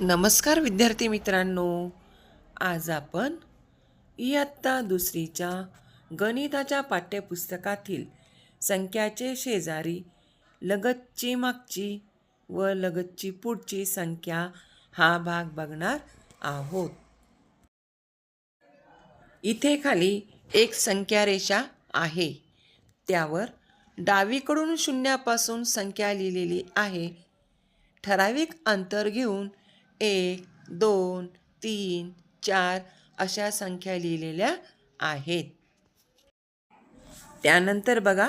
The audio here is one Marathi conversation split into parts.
नमस्कार विद्यार्थी मित्रांनो. आज आपण इयत्ता दुसरीच्या गणिताच्या पाठ्यपुस्तकातील संख्याचे शेजारी, लगतची मागची व लगतची पुढची संख्या हा भाग बघणार आहोत. इथे खाली एक संख्या रेषा आहे. त्यावर डावीकडून शून्यापासून संख्या लिहिलेली आहे. ठराविक अंतर घेऊन 1, 2, 3, 4 अशा संख्या लिहिलेल्या आहेत. त्यानंतर बघा,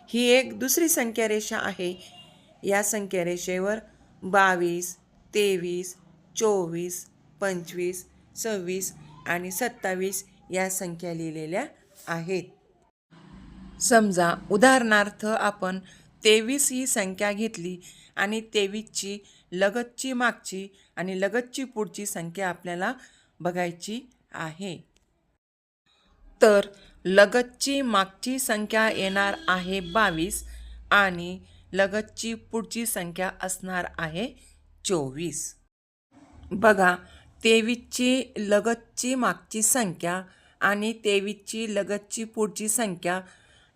ही एक दुसरी संख्या रेषा आहे. या संख्या रेषेवर 22, 23, 24, 25, 26 आणि 27 या संख्या लिहिलेल्या आहेत. समजा उदाहरणार्थ आपण 23 ही संख्या घेतली आणि 23ची लगतची मागची आणि लगतची पुढची संख्या आपल्याला बघायची आहे. तर लगतची मागची संख्या येणार आहे 22 आणि लगतची पुढची संख्या असणार आहे 24. बघा, 23ची लगतची मागची संख्या आणि 23ची लगतची पुढची संख्या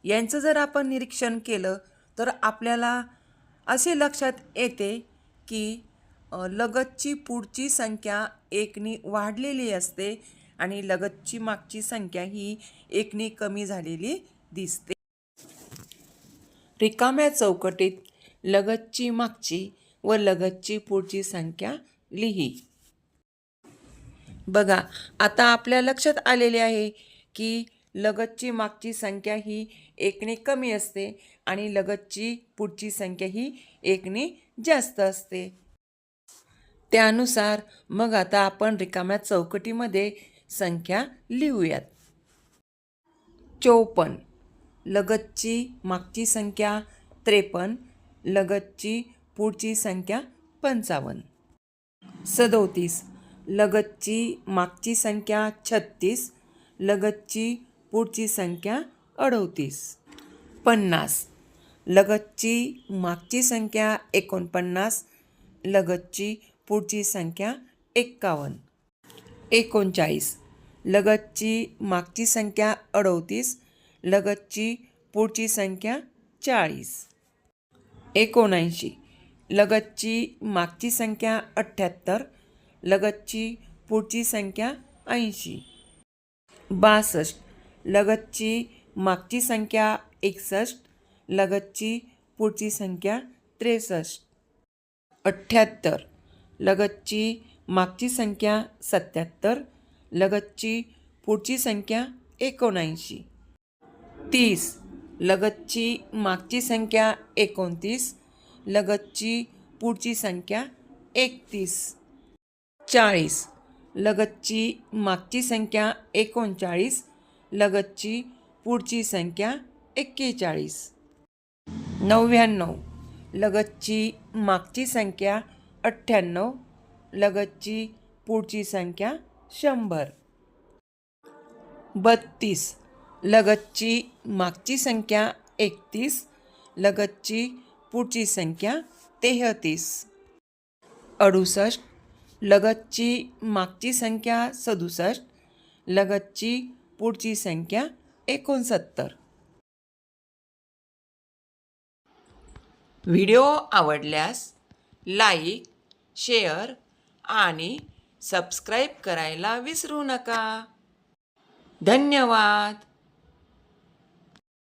यांचं जर आपण निरीक्षण केलं तर आपल्याला असे लक्षात येते की लगतची पुढची संख्या 1नी वाढलेली असते आणि लगतची मागची संख्या ही 1नी कमी झालेली दिसते. रिकाम्या चौकटीत लगतची मागची व लगतची पुढची संख्या लिही. बघा, आता आपल्या लक्षात आलेले आहे की लगतची मागची संख्या ही 1ने कमी असते आणि लगतची पुढची संख्या ही 1ने जास्त असते. त्यानुसार मग आता आपण रिकाम्या चौकटीमध्ये संख्या लिहूयात. 54, लगतची मागची संख्या 53, लगतची पुढची संख्या 55. 37, लगतची मागची संख्या 36, लगतची पुढची संख्या 38. 50, लगतची मागची संख्या 49, लगतची पुढची संख्या 51. 39, लगतची मागची संख्या 38, लगतची पुढची संख्या 40. 79, लगतची मागची संख्या 78, लगतची पुढची संख्या 80. 62, लगतची मागची संख्या 61, लगतची पुढची संख्या 63. 78, लगतची मागची संख्या 77, लगतची पुढची संख्या 79. 30, लगतची मागची संख्या 29, लगतची पुढची संख्या 31. 40, लगतची मागची संख्या 39, लगतची पुढची संख्या 41. 99, लगतची मागची संख्या 98, लगतची पुढची संख्या 100. 32, लगतची मागची संख्या 31, लगतची पुढची संख्या 33. 68, लगतची मागची संख्या 67, लगतची पुढची संख्या 69. व्हिडिओ आवडल्यास लाईक, शेअर आणि सबस्क्राईब करायला विसरू नका. धन्यवाद.